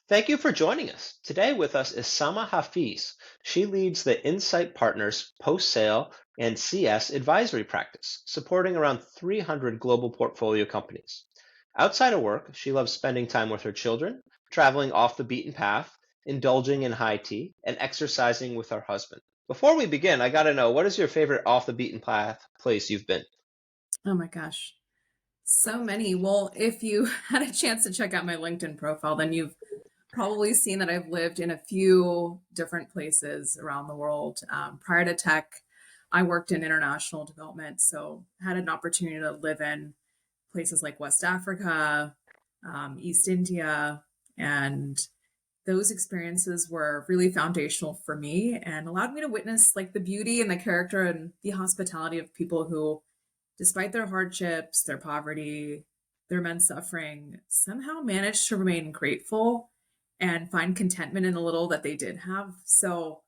Thank you for joining us. Today with us is Samah Hafeez. She leads the Insight Partners post-sale and CS advisory practice, supporting around 300 global portfolio companies. Outside of work, she loves spending time with her children, traveling off the beaten path, indulging in high tea, and exercising with her husband. Before we begin, I gotta know, what is your favorite off the beaten path place you've been? Oh my gosh, so many. Well, if you had a chance to check out my LinkedIn profile, then you've probably seen that I've lived in a few different places around the world. Prior to tech, I worked in international development, so had an opportunity to live in places like West Africa, East India, and those experiences were really foundational for me and allowed me to witness like the beauty and the character and the hospitality of people who, despite their hardships, their poverty, their immense suffering, somehow managed to remain grateful and find contentment in the little that they did have. So,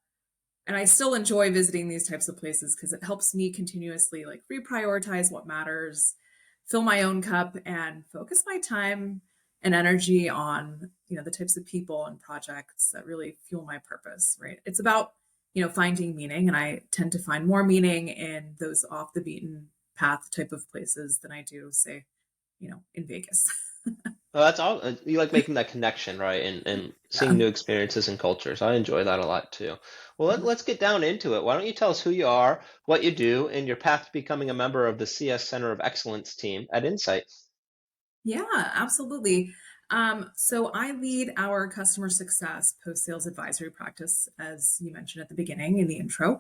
and I still enjoy visiting these types of places because it helps me continuously like reprioritize what matters, fill my own cup, and focus my time and energy on the types of people and projects that really fuel my purpose. Right? It's about finding meaning, and I tend to find more meaning in those off the beaten path type of places than I do, say, in Vegas. Well, that's all. You like making that connection, right? And seeing Yeah. new experiences and cultures. I enjoy that a lot too. Well, let's get down into it. Why don't you tell us who you are, what you do, and your path to becoming a member of the CS Center of Excellence team at Insight? Yeah, absolutely. So I lead our customer success post sales advisory practice, as you mentioned at the beginning in the intro.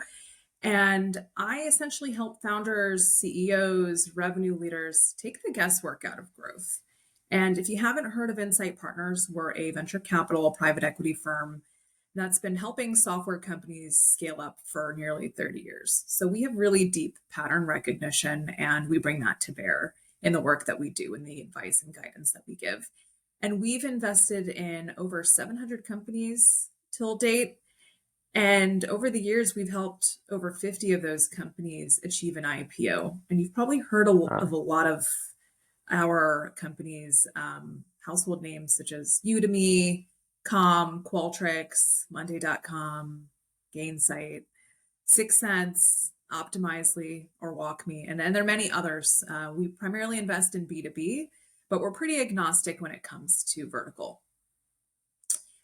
And I essentially help founders, CEOs, revenue leaders take the guesswork out of growth. And if you haven't heard of Insight Partners, we're a venture capital private equity firm that's been helping software companies scale up for nearly 30 years. So we have really deep pattern recognition, and we bring that to bear in the work that we do and the advice and guidance that we give. And we've invested in over 700 companies till date. And over the years, we've helped over 50 of those companies achieve an IPO. And you've probably heard of a lot of our companies, household names such as Udemy, Qualtrics, Monday.com, Gainsight, Six Sense, Optimizely, or WalkMe. And then there are many others. We primarily invest in B2B, but we're pretty agnostic when it comes to vertical.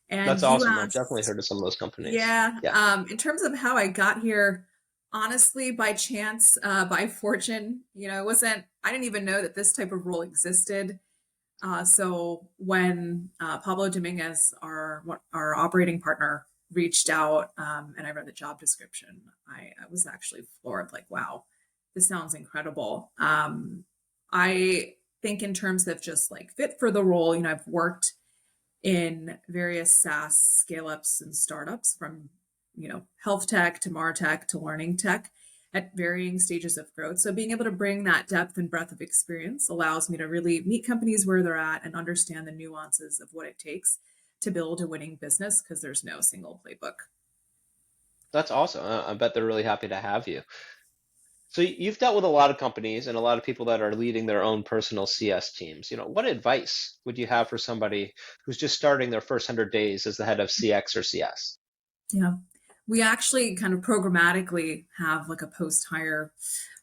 And That's you awesome. I've definitely asked, heard of some of those companies. yeah, Yeah. in terms of how I got here, honestly, by chance, by fortune, I didn't even know that this type of role existed. So when Pablo Dominguez, our operating partner, reached out and I read the job description, I was actually floored. Like, wow, this sounds incredible. I think in terms of just like fit for the role, I've worked in various SaaS scale ups and startups from health tech to martech to learning tech at varying stages of growth. So being able to bring that depth and breadth of experience allows me to really meet companies where they're at and understand the nuances of what it takes to build a winning business because there's no single playbook. That's awesome. I bet they're really happy to have you. So you've dealt with a lot of companies and a lot of people that are leading their own personal CS teams. What advice would you have for somebody who's just starting their first 100 days as the head of CX or CS? Yeah. We actually kind of programmatically have like a post hire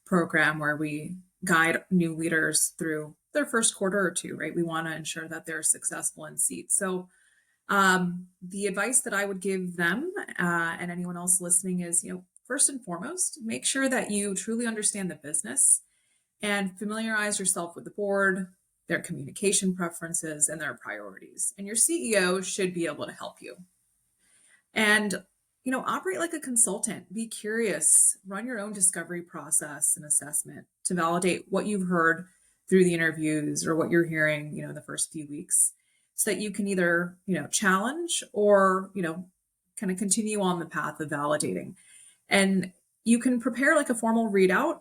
program where we guide new leaders through their first quarter or two, right? We want to ensure that they're successful in seats. So the advice that I would give them and anyone else listening is, first and foremost, make sure that you truly understand the business and familiarize yourself with the board, their communication preferences, and their priorities. And your CEO should be able to help you. And operate like a consultant. Be curious. Run your own discovery process and assessment to validate what you've heard through the interviews or what you're hearing, in the first few weeks, so that you can either, challenge or, kind of continue on the path of validating. And you can prepare like a formal readout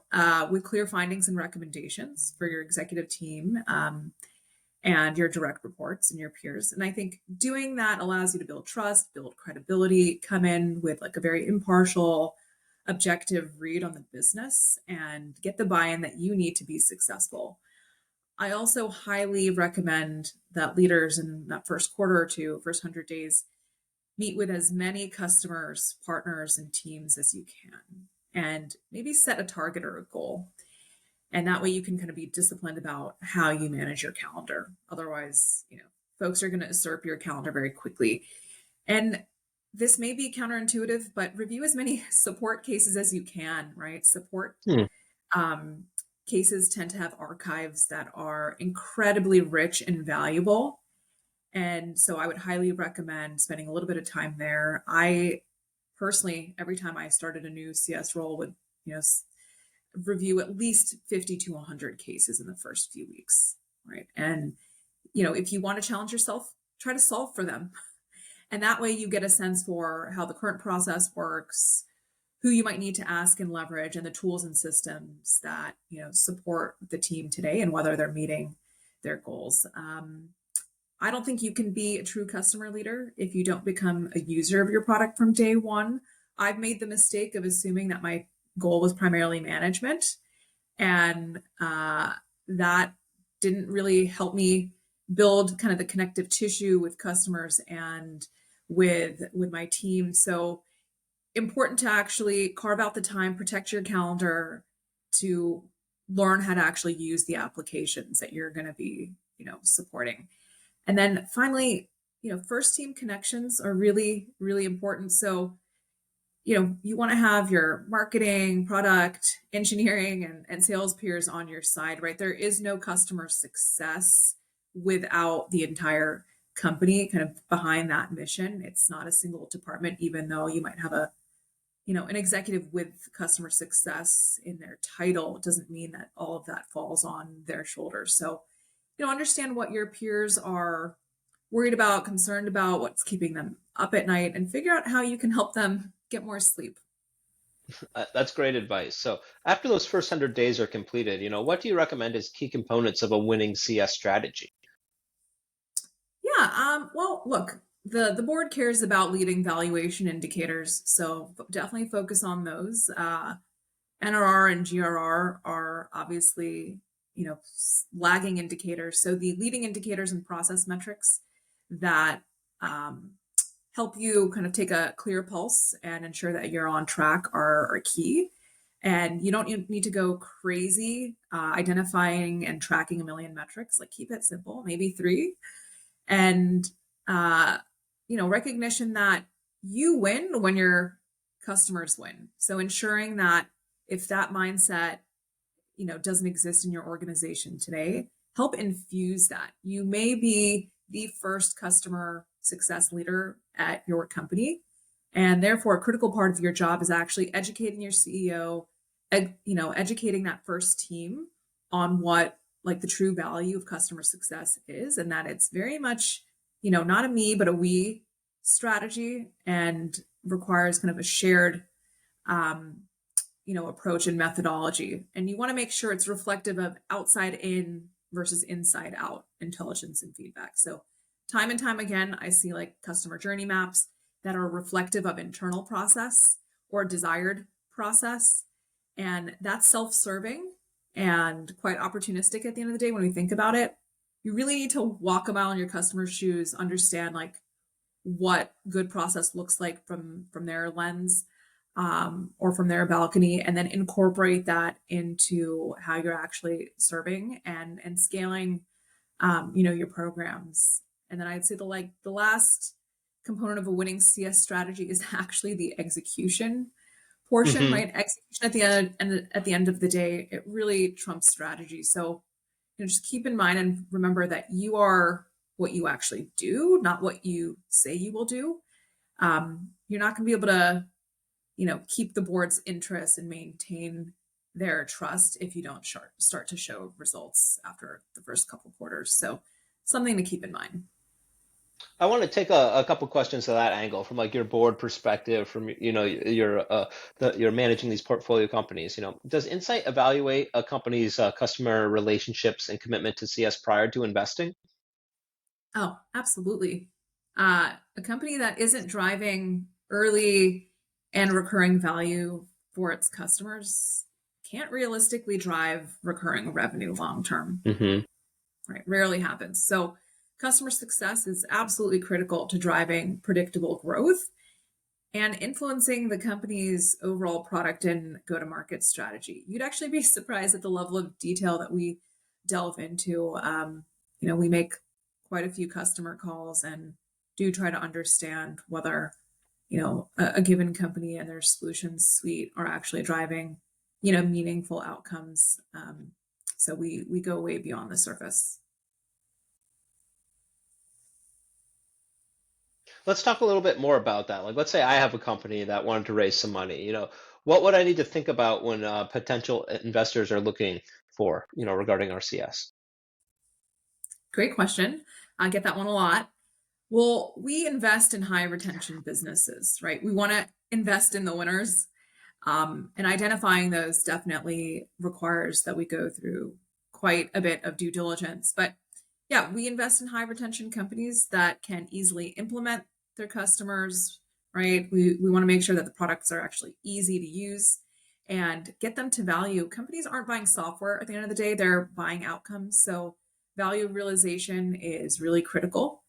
with clear findings and recommendations for your executive team. And your direct reports and your peers. And I think doing that allows you to build trust, build credibility, come in with like a very impartial, objective read on the business and get the buy in that you need to be successful. I also highly recommend that leaders in that first quarter or two, first 100 days, meet with as many customers, partners, and teams as you can, and maybe set a target or a goal. And that way you can kind of be disciplined about how you manage your calendar. Otherwise, folks are going to usurp your calendar very quickly. And this may be counterintuitive, but review as many support cases as you can, right? Support Hmm. um, cases tend to have archives that are incredibly rich and valuable. And so I would highly recommend spending a little bit of time there. I personally, every time I started a new CS role, would you know review at least 50 to 100 cases in the first few weeks, right? And if you want to challenge yourself, try to solve for them. And that way you get a sense for how the current process works, who you might need to ask and leverage, and the tools and systems that support the team today and whether they're meeting their goals. I don't think you can be a true customer leader if you don't become a user of your product from day one. I've made the mistake of assuming that my goal was primarily management, and that didn't really help me build kind of the connective tissue with customers and with my team. So important to actually carve out the time, protect your calendar to learn how to actually use the applications that you're going to be, supporting. And then finally, first team connections are really, really important. So, you want to have your marketing, product, engineering, and sales peers on your side, right? There is no customer success without the entire company kind of behind that mission. It's not a single department, even though you might have an executive with customer success in their title. It doesn't mean that all of that falls on their shoulders. So, understand what your peers are worried about, concerned about, what's keeping them up at night, and figure out how you can help them get more sleep. That's great advice. So after those first 100 days are completed, what do you recommend as key components of a winning CS strategy? Yeah. Well, look, the board cares about leading valuation indicators, so definitely focus on those. NRR and GRR are obviously lagging indicators. So the leading indicators and process metrics that help you kind of take a clear pulse and ensure that you're on track are key. And you don't need to go crazy identifying and tracking a million metrics. Like keep it simple, maybe three. And uh, recognition that you win when your customers win. So ensuring that if that mindset doesn't exist in your organization today, help infuse that. You may be the first customer success leader at your company, and therefore a critical part of your job is actually educating your CEO, educating that first team on what like the true value of customer success is, and that it's very much not a me but a we strategy, and requires kind of a shared um, approach and methodology. And you want to make sure it's reflective of outside in versus inside out intelligence and feedback. So time and time again, I see like customer journey maps that are reflective of internal process or desired process. And that's self-serving and quite opportunistic at the end of the day when we think about it. You really need to walk a mile in your customer's shoes, understand like what good process looks like from their lens, or from their balcony, and then incorporate that into how you're actually serving and scaling your programs. And then I'd say the last component of a winning CS strategy is actually the execution portion, Hmm. right? Execution at the end, and at the end of the day, it really trumps strategy. So just keep in mind and remember that you are what you actually do, not what you say you will do. You're not going to be able to keep the board's interest and maintain their trust if you don't start to show results after the first couple quarters. So something to keep in mind. I want to take a couple questions to that angle from like your board perspective, from you're managing these portfolio companies. Does Insight evaluate a company's customer relationships and commitment to CS prior to investing? Oh, absolutely. A company that isn't driving early and recurring value for its customers can't realistically drive recurring revenue long term. Hmm. right? Rarely happens. So customer success is absolutely critical to driving predictable growth and influencing the company's overall product and go-to-market strategy. You'd actually be surprised at the level of detail that we delve into. We make quite a few customer calls and do try to understand whether a given company and their solutions suite are actually driving meaningful outcomes. So we go way beyond the surface. Let's talk a little bit more about that. Like, let's say I have a company that wanted to raise some money. What would I need to think about when potential investors are looking for, regarding our CS? Great question. I get that one a lot. Well, we invest in high retention businesses, right? We want to invest in the winners. And identifying those definitely requires that we go through quite a bit of due diligence. But yeah, we invest in high retention companies that can easily implement their customers, right? We want to make sure that the products are actually easy to use and get them to value. Companies aren't buying software at the end of the day, they're buying outcomes. So value realization is really critical.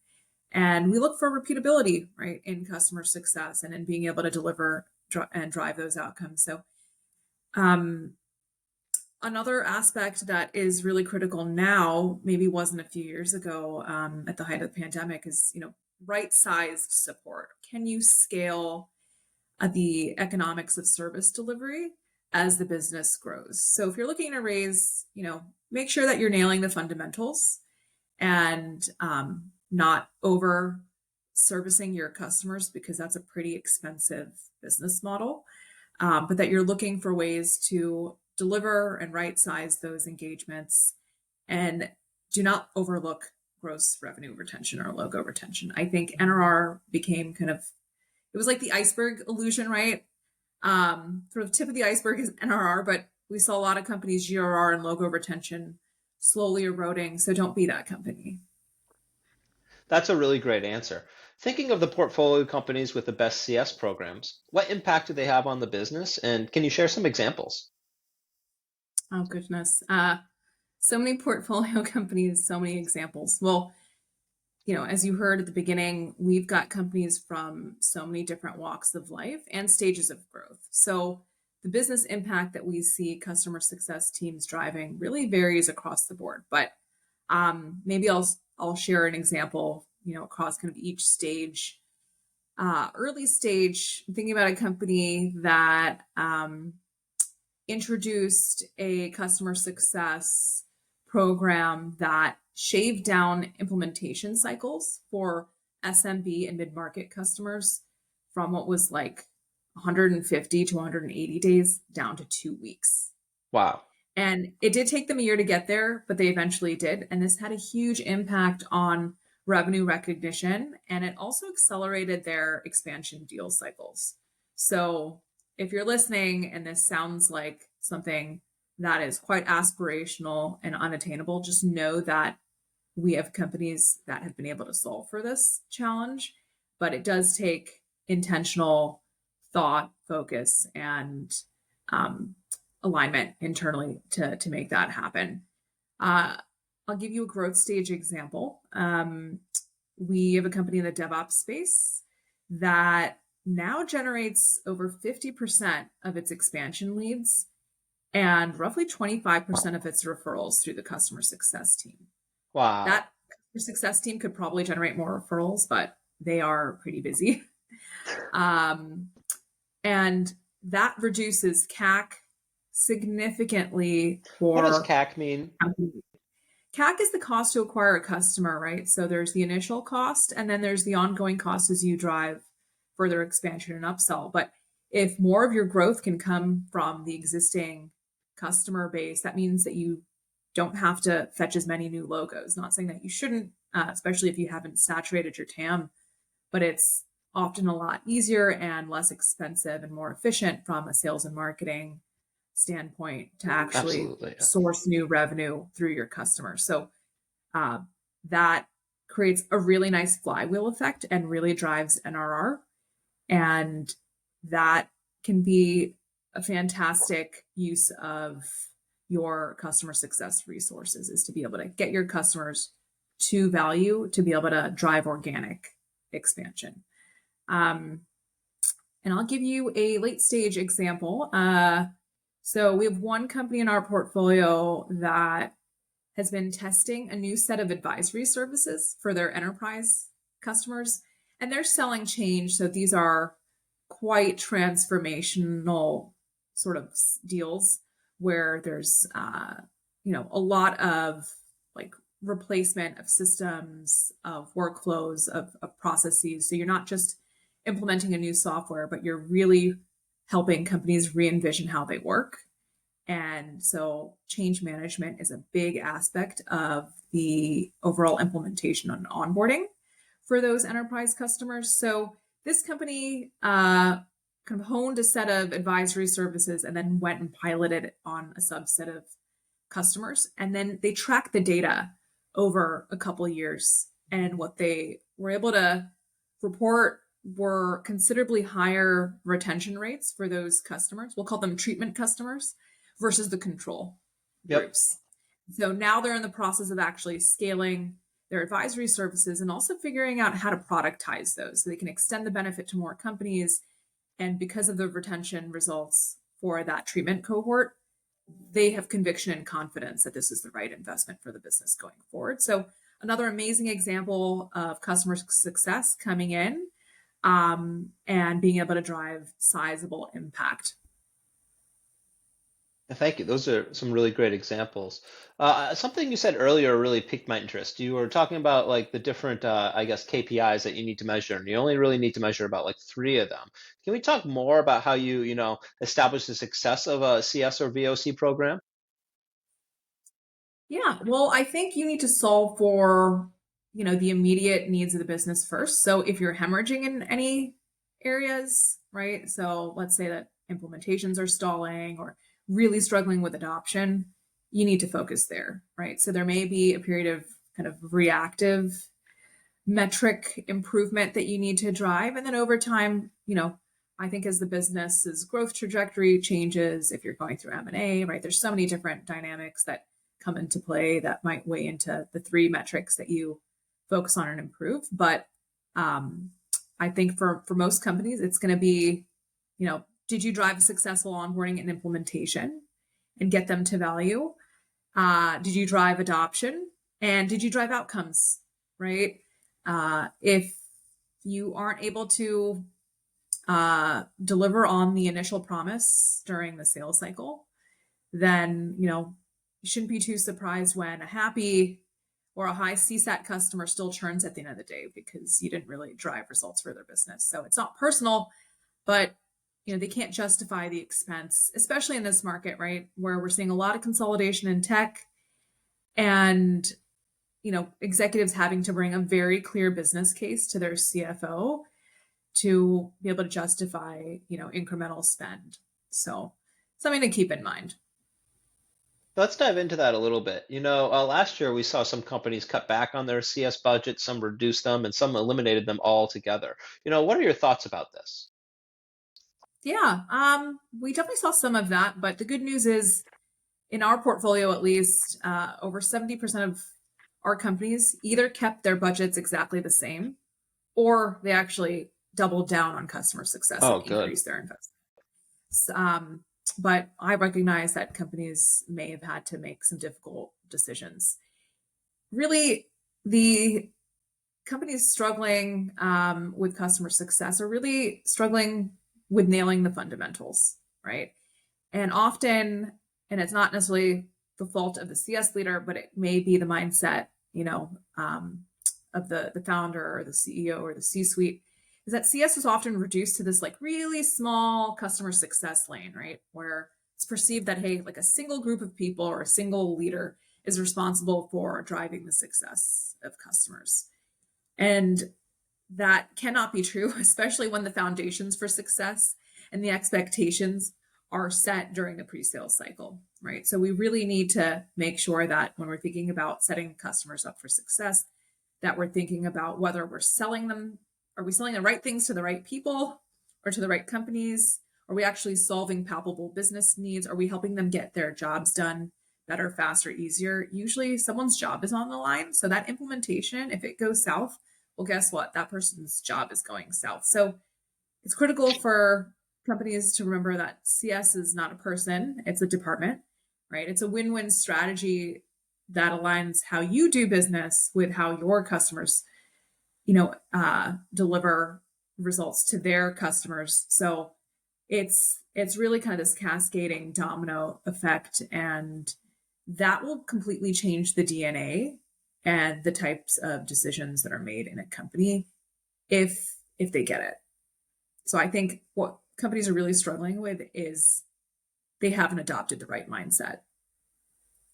And we look for repeatability, right, in customer success and in being able to deliver and drive those outcomes. So, um, another aspect that is really critical now, maybe wasn't a few years ago, at the height of the pandemic, is right-sized support. Can you scale the economics of service delivery as the business grows? So, if you're looking to raise, make sure that you're nailing the fundamentals and not over servicing your customers, because that's a pretty expensive business model, but that you're looking for ways to deliver and right size those engagements, and do not overlook gross revenue retention or logo retention. I think NRR became it was like the iceberg illusion, right? Sort of tip of the iceberg is NRR, but we saw a lot of companies GRR and logo retention slowly eroding. So don't be that company. That's a really great answer. Thinking of the portfolio companies with the best CS programs, what impact do they have on the business? And can you share some examples? Oh, goodness. So many portfolio companies, so many examples. Well, as you heard at the beginning, we've got companies from so many different walks of life and stages of growth. So the business impact that we see customer success teams driving really varies across the board. But maybe I'll share an example, across kind of each stage. Early stage, I'm thinking about a company that introduced a customer success program that shaved down implementation cycles for SMB and mid-market customers from what was like 150 to 180 days down to 2 weeks. Wow. And it did take them a year to get there, but they eventually did. And this had a huge impact on revenue recognition. And it also accelerated their expansion deal cycles. So if you're listening and this sounds like something that is quite aspirational and unattainable, just know that we have companies that have been able to solve for this challenge. But it does take intentional thought, focus, and alignment internally to make that happen. I'll give you a growth stage example. We have a company in the DevOps space that now generates over 50% of its expansion leads and roughly 25% of its referrals through the customer success team. Wow. That customer success team could probably generate more referrals, but they are pretty busy. And that reduces CAC significantly What does for CAC mean? companies. CAC is the cost to acquire a customer, right? So there's the initial cost, and then there's the ongoing cost as you drive further expansion and upsell. But if more of your growth can come from the existing customer base, that means that you don't have to fetch as many new logos. Not saying that you shouldn't, especially if you haven't saturated your TAM, but it's often a lot easier and less expensive and more efficient from a sales and marketing standpoint to actually Absolutely. Yeah. source new revenue through your customers. So that creates a really nice flywheel effect and really drives NRR. And that can be a fantastic use of your customer success resources, is to be able to get your customers to value, to be able to drive organic expansion. And I'll give you a late stage example. So we have one company in our portfolio that has been testing a new set of advisory services for their enterprise customers, and they're selling change. So these are quite transformational sort of deals where there's, a lot of like replacement of systems, of workflows, of processes. So you're not just implementing a new software, but you're really helping companies re-envision how they work. And so change management is a big aspect of the overall implementation and onboarding for those enterprise customers. So this company kind of honed a set of advisory services and then went and piloted it on a subset of customers. And then they tracked the data over a couple of years. And what they were able to report were considerably higher retention rates for those customers. We'll call them treatment customers versus the control Yep. groups. So now they're in the process of actually scaling their advisory services and also figuring out how to productize those so they can extend the benefit to more companies. And because of the retention results for that treatment cohort, they have conviction and confidence that this is the right investment for the business going forward. So another amazing example of customer success coming in and being able to drive sizable impact. Thank you. Those are some really great examples. Something you said earlier really piqued my interest. You were talking about like the different, I guess, KPIs that you need to measure, and you only really need to measure about like three of them. Can we talk more about how you establish the success of a CS or VOC program? Yeah, well, I think you need to solve for, the immediate needs of the business first. So if you're hemorrhaging in any areas, right? So let's say that implementations are stalling or really struggling with adoption, you need to focus there, right? So there may be a period of kind of reactive metric improvement that you need to drive. And then over time, I think as the business's growth trajectory changes, if you're going through M&A, right, there's so many different dynamics that come into play that might weigh into the three metrics that you focus on and improve. But I think for most companies, it's going to be, did you drive a successful onboarding and implementation and get them to value? Did you drive adoption? And did you drive outcomes, right? If you aren't able to deliver on the initial promise during the sales cycle, then, you shouldn't be too surprised when a happy or a high CSAT customer still churns at the end of the day because you didn't really drive results for their business. So it's not personal, but they can't justify the expense, especially in this market, right? Where we're seeing a lot of consolidation in tech and, executives having to bring a very clear business case to their CFO to be able to justify, incremental spend. So something to keep in mind. Let's dive into that a little bit. Last year we saw some companies cut back on their CS budgets, some reduced them, and some eliminated them altogether. What are your thoughts about this? Yeah, we definitely saw some of that, but the good news is in our portfolio, at least, over 70% of our companies either kept their budgets exactly the same or they actually doubled down on customer success Oh, and good. increased their investments. But I recognize that companies may have had to make some difficult decisions. Really, the companies struggling with customer success are really struggling with nailing the fundamentals, right? And often, and it's not necessarily the fault of the CS leader, but it may be the mindset, of the founder or the CEO or the C-suite, is that CS is often reduced to this like really small customer success lane, right? Where it's perceived that, hey, like a single group of people or a single leader is responsible for driving the success of customers. And that cannot be true, especially when the foundations for success and the expectations are set during the pre-sales cycle, right? So we really need to make sure that when we're thinking about setting customers up for success, that we're thinking about whether we're selling them, are we selling the right things to the right people or to the right companies? Are we actually solving palpable business needs? Are we helping them get their jobs done? better, faster, easier, usually someone's job is on the line. So that implementation, if it goes south, well, guess what? That person's job is going south. So it's critical for companies to remember that CS is not a person, it's a department, right? It's a win-win strategy that aligns how you do business with how your customers, deliver results to their customers. So it's really kind of this cascading domino effect, and that will completely change the DNA and the types of decisions that are made in a company if they get it. So I think what companies are really struggling with is they haven't adopted the right mindset.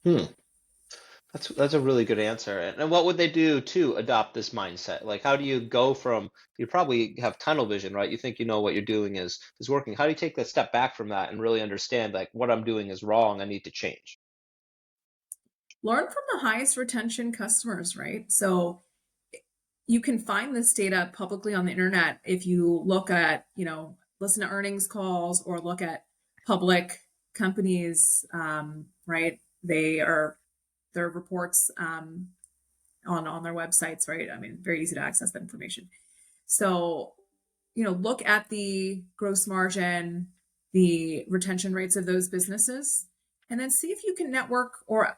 Hmm. That's a really good answer. And what would they do to adopt this mindset? Like, how do you go from, you probably have tunnel vision, right? You think you know what you're doing is working. How do you take that step back from that and really understand like what I'm doing is wrong, I need to change? Learn from the highest retention customers, right? So you can find this data publicly on the internet if you look at, listen to earnings calls or look at public companies, right? Their reports on their websites, right? I mean, very easy to access that information. So, look at the gross margin, the retention rates of those businesses, and then see if you can network or,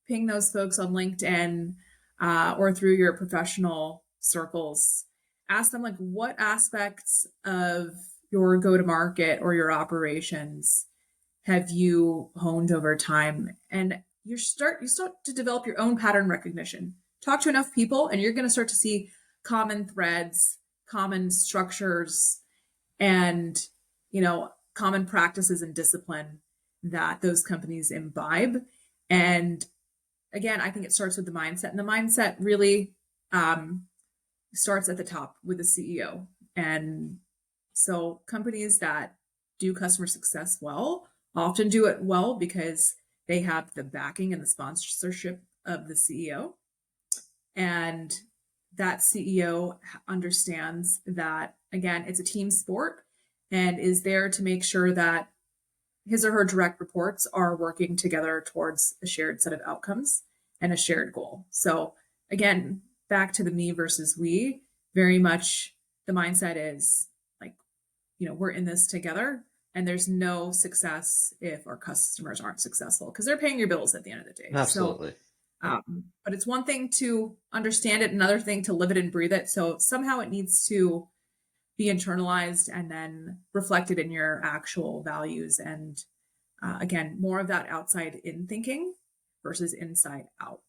ping those folks on LinkedIn or through your professional circles. Ask them like what aspects of your go to market or your operations have you honed over time, and you start to develop your own pattern recognition. Talk to enough people and you're going to start to see common threads, common structures, and common practices and discipline that those companies imbibe. And again, I think it starts with the mindset, and the mindset really starts at the top with the CEO. And so companies that do customer success well often do it well because they have the backing and the sponsorship of the CEO. And that CEO understands that, again, it's a team sport and is there to make sure that his or her direct reports are working together towards a shared set of outcomes and a shared goal. So, again, back to the me versus we, very much the mindset is like, we're in this together. And there's no success if our customers aren't successful because they're paying your bills at the end of the day. So, Absolutely. but it's one thing to understand it, another thing to live it and breathe it. So somehow it needs to be internalized and then reflected in your actual values. And again, more of that outside in thinking versus inside out.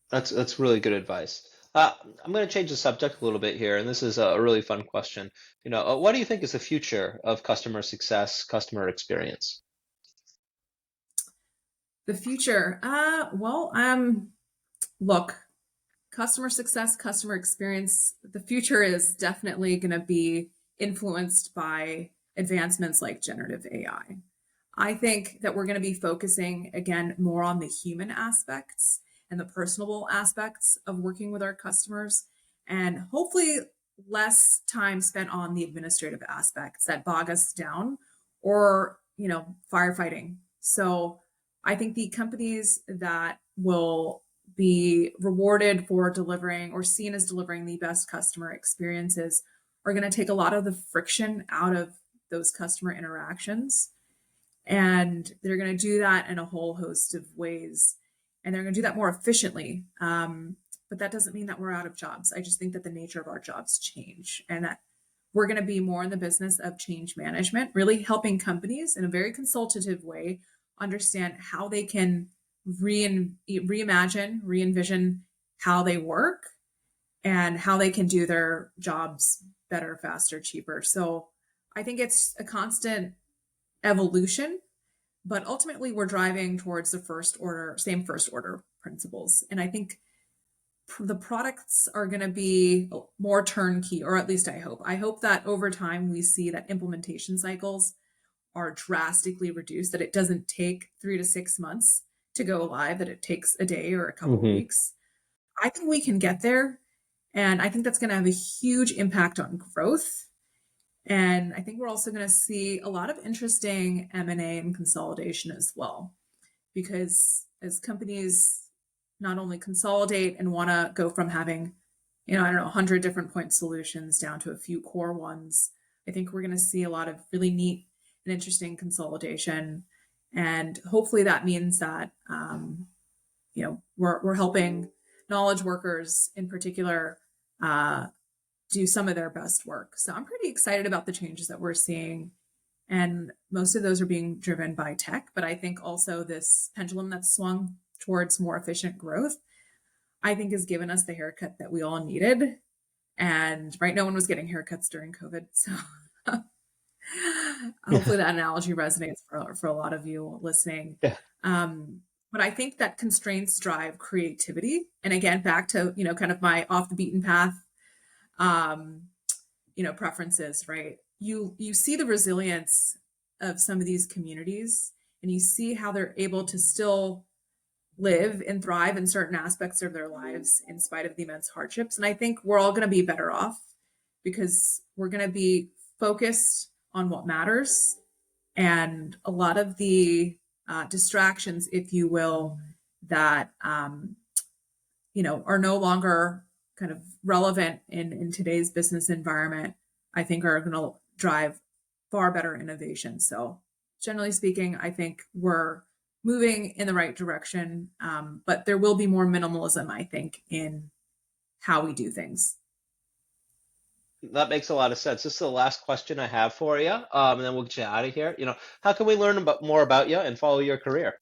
That's really good advice. I'm going to change the subject a little bit here, and this is a really fun question. What do you think is the future of customer success, customer experience? The future, look, customer success, customer experience, the future is definitely going to be influenced by advancements like generative AI. I think that we're going to be focusing again more on the human aspects and the personable aspects of working with our customers, and hopefully less time spent on the administrative aspects that bog us down or, firefighting. So I think the companies that will be rewarded for delivering or seen as delivering the best customer experiences are going to take a lot of the friction out of those customer interactions. And they're going to do that in a whole host of ways. And they're going to do that more efficiently. But that doesn't mean that we're out of jobs. I just think that the nature of our jobs change and that we're going to be more in the business of change management, really helping companies in a very consultative way understand how they can reimagine, re-envision how they work and how they can do their jobs better, faster, cheaper. So I think it's a constant evolution, but ultimately we're driving towards the same first order principles. And I think the products are going to be more turnkey, or at least I hope. I hope that over time we see that implementation cycles are drastically reduced, that it doesn't take 3 to 6 months to go live, that it takes a day or a couple of Hmm. weeks. I think we can get there. And I think that's going to have a huge impact on growth. And I think we're also going to see a lot of interesting M&A and consolidation as well. Because as companies not only consolidate and want to go from having, I don't know, 100 different point solutions down to a few core ones. I think we're going to see a lot of really neat and interesting consolidation. And hopefully that means that, we're helping knowledge workers in particular do some of their best work. So I'm pretty excited about the changes that we're seeing. And most of those are being driven by tech. But I think also this pendulum that's swung towards more efficient growth, I think has given us the haircut that we all needed. And right, no one was getting haircuts during COVID. So hopefully that analogy resonates for a lot of you listening. Yeah. But I think that constraints drive creativity. And again, back to, kind of my off the beaten path, um, preferences, right? You see the resilience of some of these communities and you see how they're able to still live and thrive in certain aspects of their lives in spite of the immense hardships. And I think we're all going to be better off because we're going to be focused on what matters. And a lot of the distractions, if you will, that, are no longer kind of relevant in today's business environment, I think are going to drive far better innovation. So generally speaking, I think we're moving in the right direction, but there will be more minimalism, I think, in how we do things. That makes a lot of sense. This is the last question I have for you, and then we'll get you out of here. How can we learn more about you and follow your career?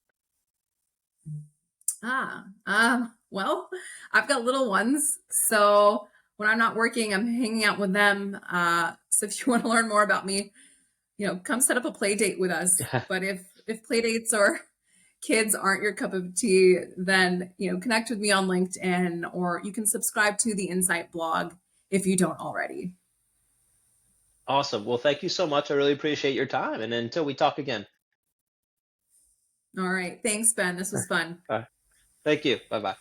Well, I've got little ones, so when I'm not working, I'm hanging out with them. So if you want to learn more about me, come set up a play date with us. But if play dates or kids aren't your cup of tea, then connect with me on LinkedIn, or you can subscribe to the Insight blog if you don't already. Awesome. Well, thank you so much. I really appreciate your time. And until we talk again. All right. Thanks, Ben. This was fun. All right. Thank you. Bye bye.